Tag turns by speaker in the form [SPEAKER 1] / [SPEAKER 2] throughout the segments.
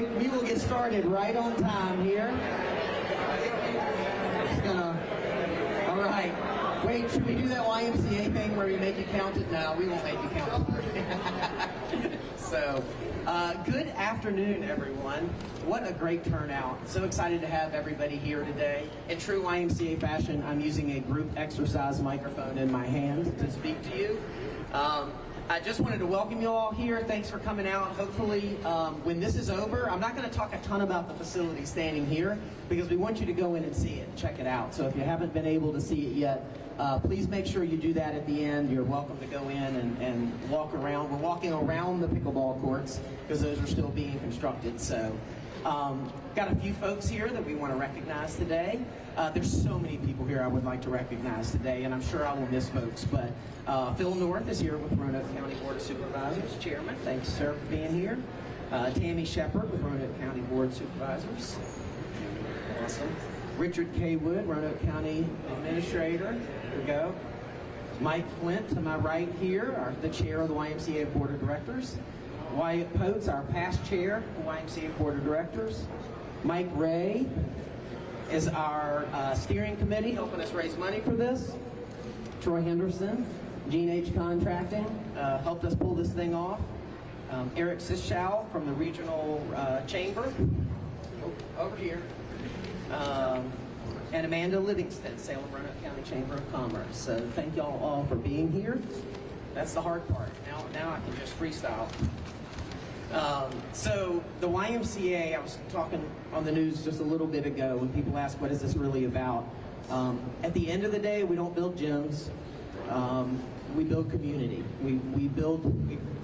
[SPEAKER 1] we will get started right on time here. All right. Wait, should we do that YMCA thing where we make you count it? No, we won't make you count it. So, good afternoon, everyone. What a great turnout. So excited to have everybody here today. In true YMCA fashion, I'm using a group exercise microphone in my hand to speak to you. I just wanted to welcome you all here. Thanks for coming out. Hopefully, when this is over, I'm not going to talk a ton about the facility standing here because we want you to go in and see it, check it out. So if you haven't been able to see it yet, please make sure you do that at the end. You're welcome to go in and walk around. We're walking around the pickleball courts because those are still being constructed. So got a few folks here that we want to recognize today. There's so many people here I would like to recognize today, and I'm sure I will miss folks, but Phil North is here with Roanoke County Board of Supervisors, Chairman. Thanks, sir, for being here. Tammy Shepard with Roanoke County Board of Supervisors. Awesome. Richard K. Wood, Roanoke County Administrator. There we go. Mike Flint to my right here, the Chair of the YMCA Board of Directors. Wyatt Potes, our past Chair of the YMCA Board of Directors. Mike Ray is our steering committee, helping us raise money for this. Troy Henderson, Gene H. Contracting, helped us pull this thing off. Eric Sischau from the Regional Chamber, over here. And Amanda Livingston, Salem Roanoke County Chamber of Commerce. So thank y'all all for being here. That's the hard part. Now I can just freestyle. So the YMCA, I was talking on the news just a little bit ago when people ask, what is this really about? At the end of the day, we don't build gyms. We build community. We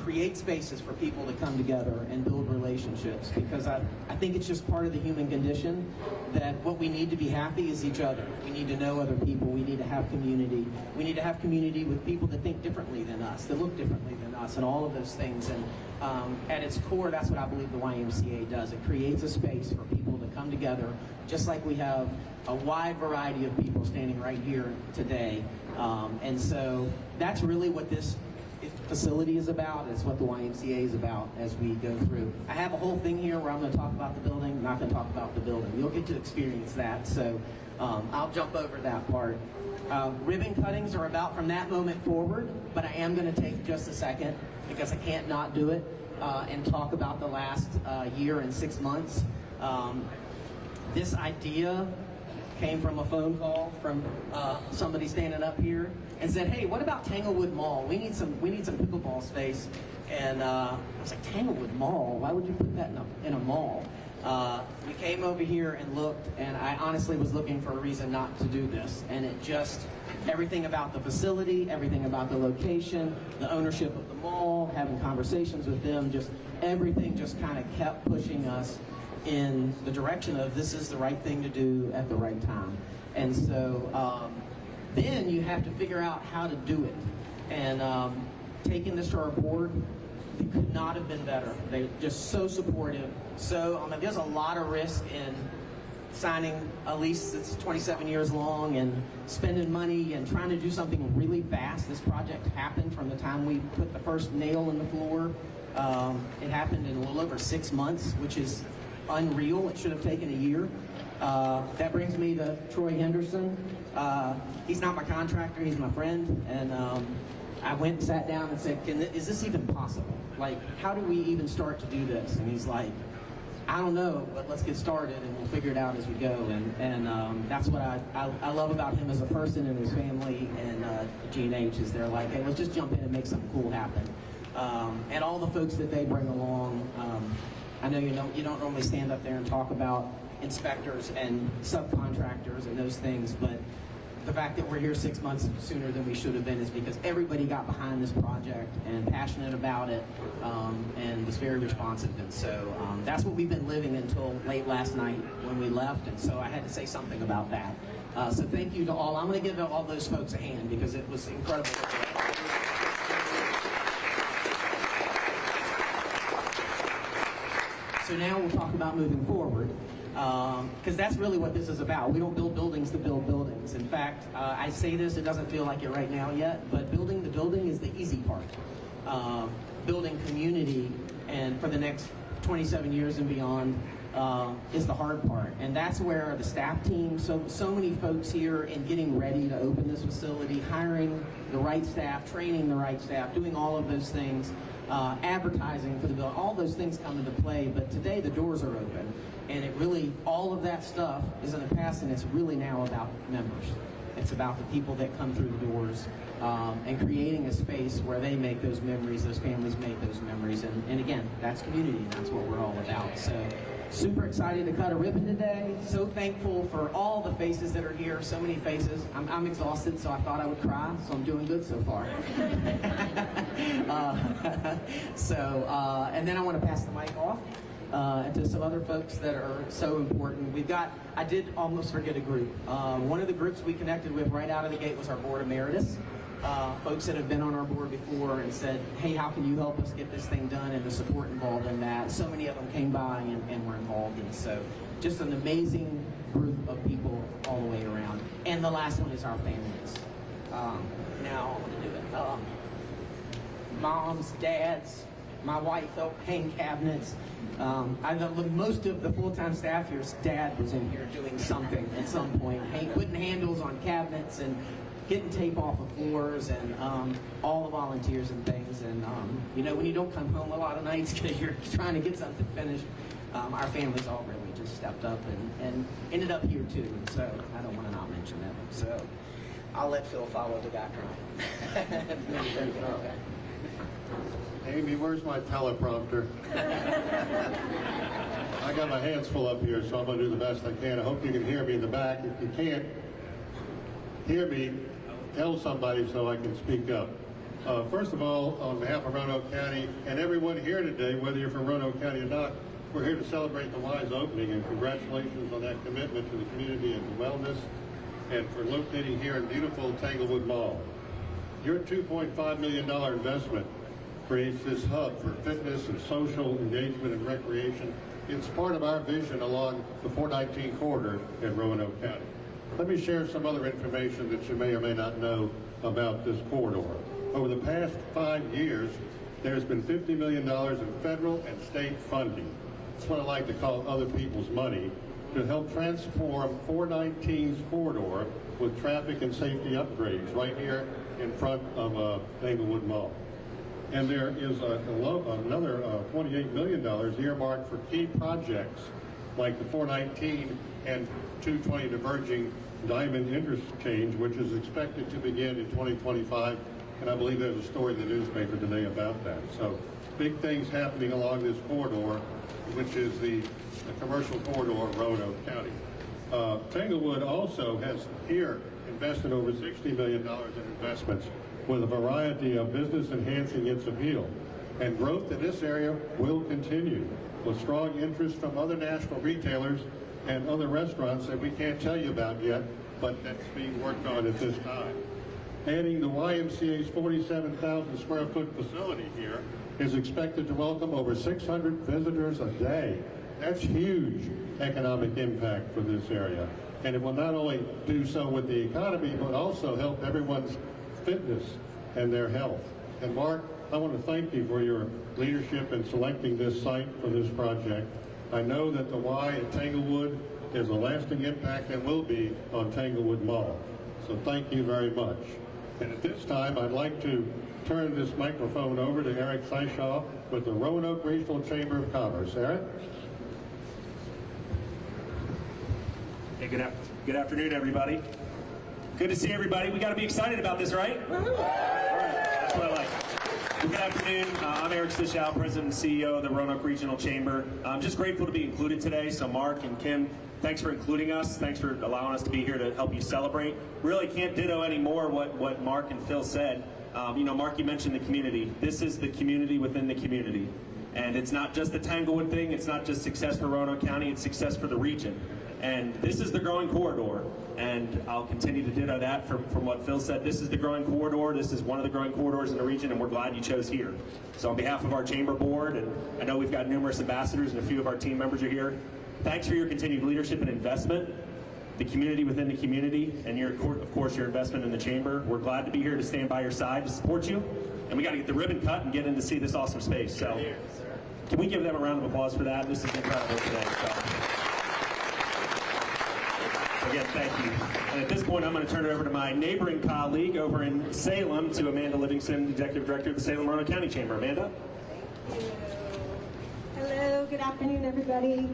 [SPEAKER 1] create spaces for people to come together and build relationships, because I think it's just part of the human condition that what we need to be happy is each other. We need to know other people. We need to have community. We need to have community with people that think differently than us, that look differently than us, and all of those things. And at its core, that's what I believe the YMCA does. It creates a space for people to come together, just like we have a wide variety of people standing right here today. And so that's really what this facility is about. It's what the YMCA is about as we go through. I have a whole thing here where I'm going to talk about the building. I'm not going to talk about the building. You'll get to experience that. So I'll jump over that part. Ribbon cuttings are about from that moment forward, but I am going to take just a second because I can't not do it and talk about the last year and 6 months. This idea came from a phone call from somebody standing up here and said, "Hey, what about Tanglewood Mall? We need some pickleball space." And I was like, "Tanglewood Mall? Why would you put that in a mall?" We came over here and looked, and I honestly was looking for a reason not to do this. And it just, everything about the facility, everything about the location, the ownership of the mall, having conversations with them, just everything just kind of kept pushing us in the direction of this is the right thing to do at the right time. And so then you have to figure out how to do it. And taking this to our board, it could not have been better. They're just so supportive. So there's a lot of risk in signing a lease that's 27 years long and spending money and trying to do something really fast. This project happened from the time we put the first nail in the floor. It happened in a little over 6 months, which is unreal. It should have taken a year. That brings me to Troy Henderson. He's not my contractor, he's my friend. And I went and sat down and said, is this even possible? Like, how do we even start to do this? And he's like, I don't know, but let's get started and we'll figure it out as we go. And that's what I love about him as a person and his family, and Gene H. is they're like, hey, let's just jump in and make something cool happen. And all the folks that they bring along, I know you don't normally stand up there and talk about inspectors and subcontractors and those things, but the fact that we're here 6 months sooner than we should have been is because everybody got behind this project and passionate about it, and was very responsive. And so that's what we've been living until late last night when we left, and so I had to say something about that. So thank you to all. I'm going to give all those folks a hand because it was incredible. So now we'll talk about moving forward, because that's really what this is about. We don't build buildings to build buildings. In fact, I say this, it doesn't feel like it right now yet, but building the building is the easy part. Building community and for the next 27 years and beyond is the hard part. And that's where the staff team, so many folks here in getting ready to open this facility, hiring the right staff, training the right staff, doing all of those things, advertising for the building, all those things come into play. But today the doors are open, and it really, all of that stuff is in the past, and it's really now about members. It's about the people that come through the doors, and creating a space where they make those memories, those families make those memories. And again, that's community, and that's what we're all about. So super excited to cut a ribbon today. So thankful for all the faces that are here, so many faces. I'm exhausted, so I thought I would cry, so I'm doing good so far. And then I want to pass the mic off to some other folks that are so important. I did almost forget a group. One of the groups we connected with right out of the gate was our board emeritus. Folks that have been on our board before and said, hey, how can you help us get this thing done, and the support involved in that. So many of them came by and were involved, and so just an amazing group of people all the way around. And the last one is our families. Now I want to do it. Moms, dads, my wife helped hang cabinets. I know most of the full-time staff here's dad was in here doing something at some point, putting handles on cabinets and getting tape off of floors, and all the volunteers and things. And you know, when you don't come home a lot of nights because you're trying to get something finished, our families all really just stepped up and ended up here too. And so I don't want to not mention them. So I'll let Phil follow the background.
[SPEAKER 2] Amy, where's my teleprompter? I got my hands full up here, so I'm going to do the best I can. I hope you can hear me in the back. If you can't hear me, tell somebody so I can speak up. First of all, on behalf of Roanoke County and everyone here today, whether you're from Roanoke County or not, we're here to celebrate the Y's opening, and congratulations on that commitment to the community and to wellness, and for locating here in beautiful Tanglewood Mall. Your $2.5 million investment creates this hub for fitness and social engagement and recreation. It's part of our vision along the 419 corridor in Roanoke County. Let me share some other information that you may or may not know about this corridor. Over the past 5 years, there's been $50 million in federal and state funding. That's what I like to call other people's money, to help transform 419's corridor with traffic and safety upgrades right here in front of Tanglewood Mall. And there is another $28 million earmarked for key projects like the 419 and 220 diverging Diamond Interchange, which is expected to begin in 2025. And I believe there's a story in the newspaper today about that. So big things happening along this corridor, which is the commercial corridor of Roanoke County. Tanglewood also has here invested over $60 million in investments with a variety of business enhancing its appeal. And growth in this area will continue with strong interest from other national retailers and other restaurants that we can't tell you about yet, but that's being worked on at this time. Adding the YMCA's 47,000 square foot facility here is expected to welcome over 600 visitors a day. That's huge economic impact for this area. And it will not only do so with the economy, but also help everyone's fitness and their health. And Mark, I want to thank you for your leadership in selecting this site for this project. I know that the Y at Tanglewood is a lasting impact and will be on Tanglewood Mall. So thank you very much. And at this time, I'd like to turn this microphone over to Eric Seishaw with the Roanoke Regional Chamber of Commerce. Eric?
[SPEAKER 3] Hey, good afternoon, everybody. Good to see everybody. We got to be excited about this, right? All right, that's what I like. Good afternoon. I'm Eric Seishaw, President and CEO of the Roanoke Regional Chamber. I'm just grateful to be included today. So Mark and Kim, thanks for including us. Thanks for allowing us to be here to help you celebrate. Really can't ditto anymore what Mark and Phil said. You know, Mark, you mentioned the community. This is the community within the community. And it's not just the Tanglewood thing. It's not just success for Roanoke County. It's success for the region. And this is the growing corridor. And I'll continue to ditto that from what Phil said. This is the growing corridor. This is one of the growing corridors in the region, and we're glad you chose here. So on behalf of our chamber board, and I know we've got numerous ambassadors and a few of our team members are here, thanks for your continued leadership and investment, the community within the community, and of course your investment in the chamber. We're glad to be here to stand by your side to support you. And we got to get the ribbon cut and get in to see this awesome space. So Can we give them a round of applause for that? This is incredible today. So. Again, thank you. And at this point, I'm going to turn it over to my neighboring colleague over in Salem, to Amanda Livingston, Executive Director of the Salem-Roanoke County Chamber. Amanda?
[SPEAKER 4] Thank you. Hello, good afternoon, everybody.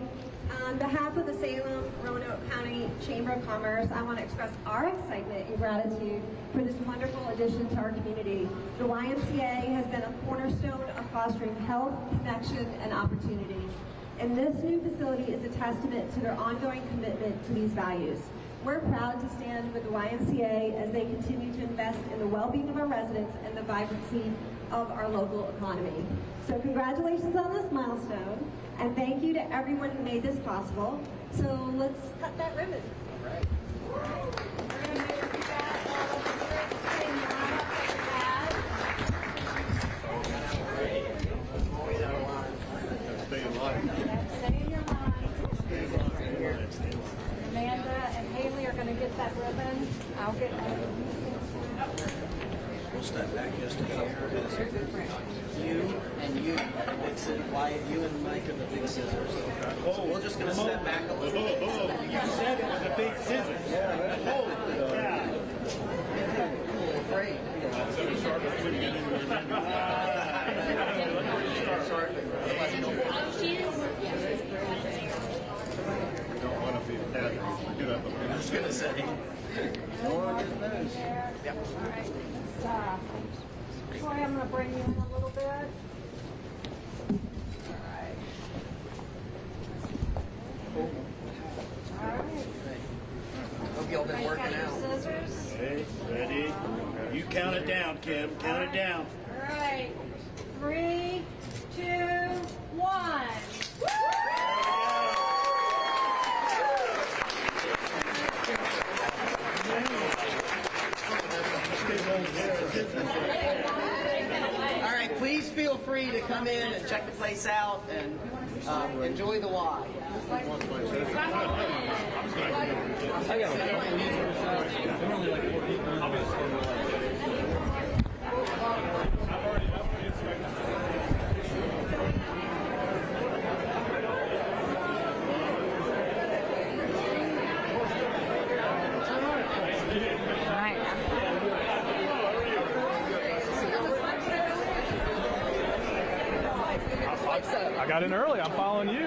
[SPEAKER 4] On behalf of the Salem-Roanoke County Chamber of Commerce, I want to express our excitement and gratitude for this wonderful addition to our community. The YMCA has been a cornerstone of fostering health, connection, and opportunity. And this new facility is a testament to their ongoing commitment to these values. We're proud to stand with the YMCA as they continue to invest in the well-being of our residents and the vibrancy of our local economy. So congratulations on this milestone, and thank you to everyone who made this possible. So let's cut that ribbon. All right.
[SPEAKER 2] Stay in line.
[SPEAKER 5] Stay in your line. Amanda and Haley are going to get that ribbon. I'll get
[SPEAKER 6] We'll step back just a couple. You and you, Dixon, Wyatt, you and Mike are the big scissors. So we're just going to step back a little bit.
[SPEAKER 7] You said it was a big scissors. Yeah.
[SPEAKER 6] Afraid.
[SPEAKER 2] We don't want to be attacked. Get up.
[SPEAKER 6] I was going to say.
[SPEAKER 5] Yep. All right. Troy, I'm going to bring you in a little bit. All right.
[SPEAKER 6] Hope y'all been working
[SPEAKER 5] Got your
[SPEAKER 6] out.
[SPEAKER 5] scissors.
[SPEAKER 7] Okay, ready? You count it down, Kim. Count it down.
[SPEAKER 5] All right. 3, 2, 1.
[SPEAKER 6] All right, please feel free to come in and check the place out and enjoy the Y.
[SPEAKER 8] I got in early. I'm following you.